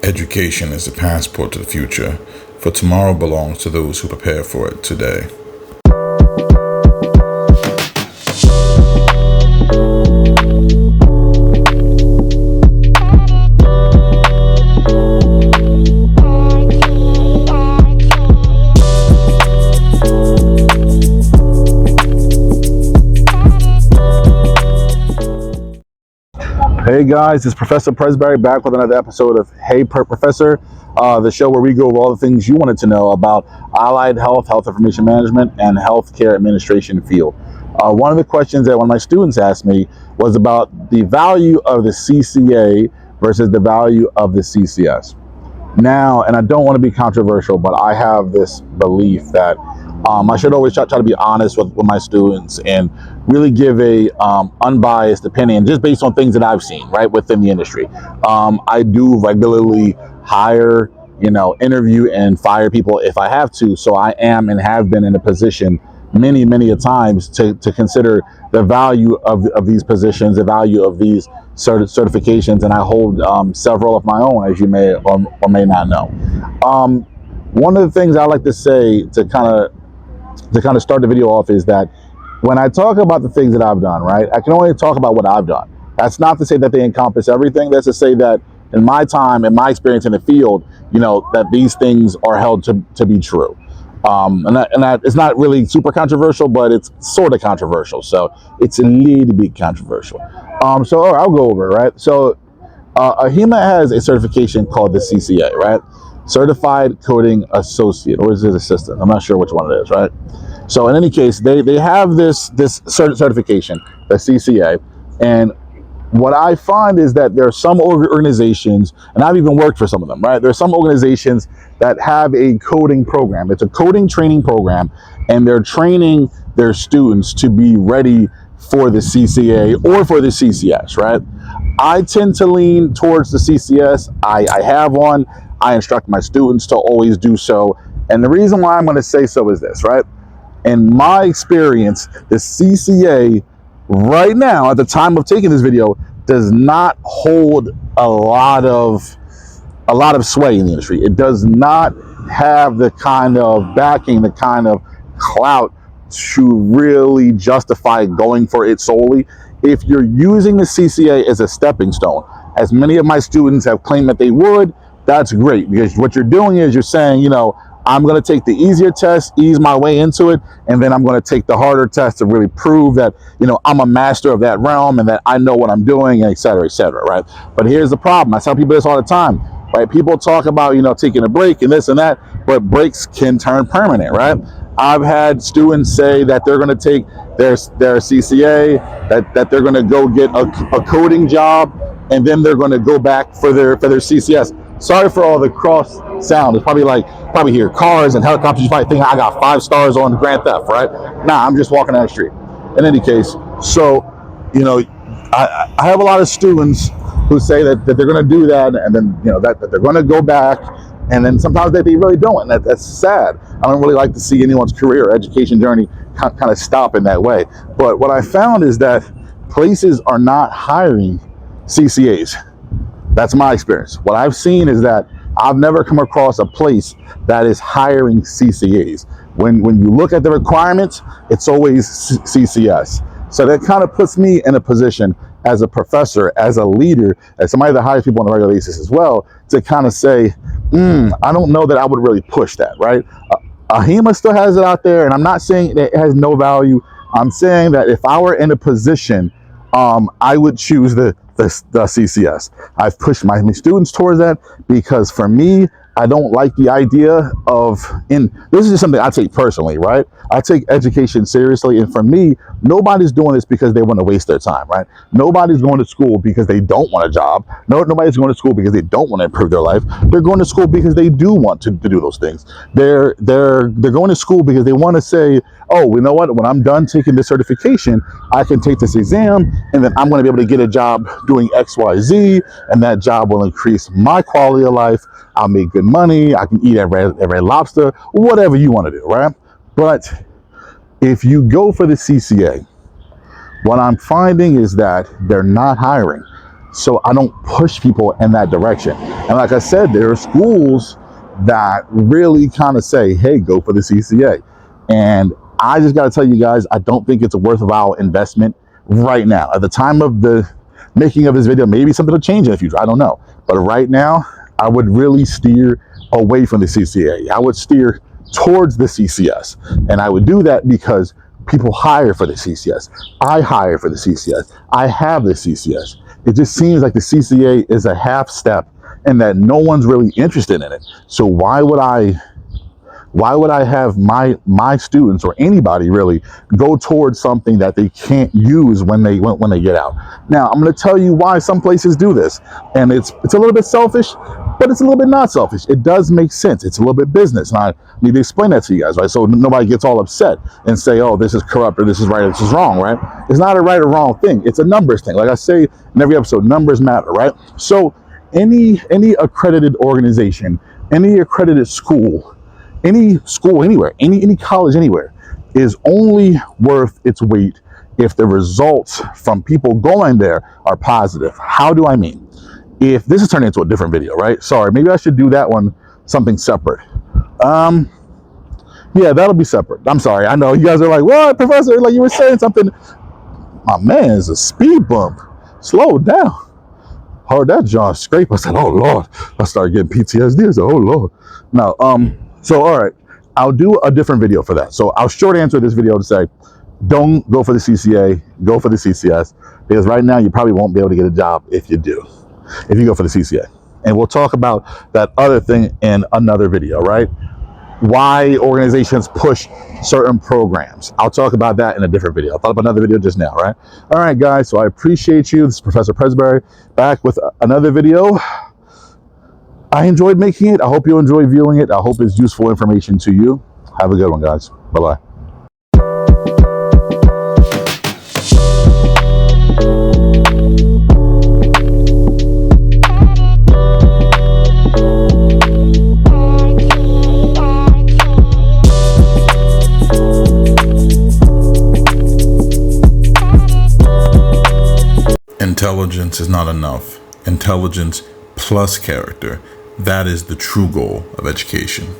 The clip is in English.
Education is the passport to the future, for tomorrow belongs to those who prepare for it today. Hey guys, it's Professor Presbury back with another episode of Hey Professor, the show where we go over all the things you wanted to know about allied health, health information management, and healthcare administration field. One of the questions that one of my students asked me was about the value of the CCA versus the value of the CCS. Now, and I don't want to be controversial, but I have this belief that I should always try to be honest with my students and really give a unbiased opinion just based on things that I've seen right within the industry. I do regularly hire, interview and fire people if I have to. So I am and have been in a position many a times to consider the value of these positions, the value of these certifications, and I hold several of my own, as you may or may not know. One of the things I like to say to kind of start the video off is that when I talk about the things that I've done, right, I can only talk about what I've done. That's not to say that they encompass everything. That's to say that in my time, in my experience in the field, that these things are held to be true. And that it's not really super controversial, but it's sort of controversial. So it's a little bit controversial. So I'll go over it, right? So AHIMA has a certification called the CCA, right? Certified Coding Associate, or is it Assistant? I'm not sure which one it is, right? So in any case, they have this certification, the CCA, and what I find is that there are some organizations, and I've even worked for some of them, right? There are some organizations that have a coding program. It's a coding training program, and they're training their students to be ready for the CCA or for the CCS, right? I tend to lean towards the CCS. I have one. I instruct my students to always do so. And the reason why I'm going to say so is this, right? In my experience, the CCA right now, at the time of taking this video, does not hold a lot of sway in the industry. It does not have the kind of backing, the kind of clout to really justify going for it solely. If you're using the CCA as a stepping stone, as many of my students have claimed that they would, that's great, because what you're doing is you're saying, I'm going to take the easier test, ease my way into it, and then I'm going to take the harder test to really prove that, I'm a master of that realm and that I know what I'm doing, et cetera, right? But here's the problem. I tell people this all the time, right? People talk about, taking a break and this and that, but breaks can turn permanent, right? I've had students say that they're going to take their CCA, that they're going to go get a coding job, and then they're going to go back for their CCS. Sorry for all the cross sound. It's probably hear cars and helicopters. You probably think I got 5 stars on Grand Theft, right? Nah, I'm just walking down the street. In any case, so, I have a lot of students who say that they're going to do that, and then, that they're going to go back, and then sometimes they really don't, and that's sad. I don't really like to see anyone's career or education journey kind of stop in that way. But what I found is that places are not hiring CCAs. That's my experience. What I've seen is that I've never come across a place that is hiring CCAs. When you look at the requirements, it's always CCS. So that kind of puts me in a position as a professor, as a leader, as somebody that hires people on a regular basis as well, to kind of say, I don't know that I would really push that, right? AHIMA still has it out there, and I'm not saying that it has no value. I'm saying that if I were in a position, I would choose the CCS. I've pushed my students towards that because for me, I don't like the idea of, this is just something I take personally, right? I take education seriously, and for me, nobody's doing this because they want to waste their time, right? Nobody's going to school because they don't want a job. Nobody's going to school because they don't want to improve their life. They're going to school because they do want to do those things. They're going to school because they want to say, oh, you know what? When I'm done taking this certification, I can take this exam, and then I'm going to be able to get a job doing X, Y, Z, and that job will increase my quality of life. I'll make good money. I can eat at Red Lobster, whatever you want to do, right? But if you go for the CCA, what I'm finding is that they're not hiring. So I don't push people in that direction. And like I said, there are schools that really kind of say, hey, go for the CCA. And I just got to tell you guys, I don't think it's a worthwhile investment right now. At the time of the making of this video, maybe something will change in the future. I don't know. But right now, I would really steer away from the CCA. I would steer towards the CCS. And I would do that because people hire for the CCS. I hire for the CCS. I have the CCS. It just seems like the CCA is a half step and that no one's really interested in it. So why would I have my students or anybody really go towards something that they can't use when they get out? Now, I'm going to tell you why some places do this, and it's a little bit selfish, but it's a little bit not selfish. It does make sense. It's a little bit business, and I need to explain that to you guys, right? So nobody gets all upset and say, "Oh, this is corrupt," or "This is right," or "This is wrong," right? It's not a right or wrong thing. It's a numbers thing. Like I say in every episode, numbers matter, right? So any accredited organization, any accredited school, any school anywhere, any college anywhere, is only worth its weight if the results from people going there are positive. How do I mean? If this is turning into a different video, right? Sorry, maybe I should do that one something separate. Yeah, that'll be separate. I'm sorry. I know you guys are like, what, Professor? Like you were saying something. My man, is a speed bump. Slow down. Heard that John scrape. I said, oh Lord. I started getting PTSD. I said, oh Lord. No, so all right, I'll do a different video for that. So I'll short answer this video to say, don't go for the CCA, go for the CCS, because right now you probably won't be able to get a job if you go for the CCA. And we'll talk about that other thing in another video, right? Why organizations push certain programs. I'll talk about that in a different video. I thought of another video just now, right? All right, guys, so I appreciate you. This is Professor Presbury back with another video. I enjoyed making it. I hope you enjoy viewing it. I hope it's useful information to you. Have a good one, guys. Bye-bye. Intelligence is not enough. Intelligence plus character. That is the true goal of education.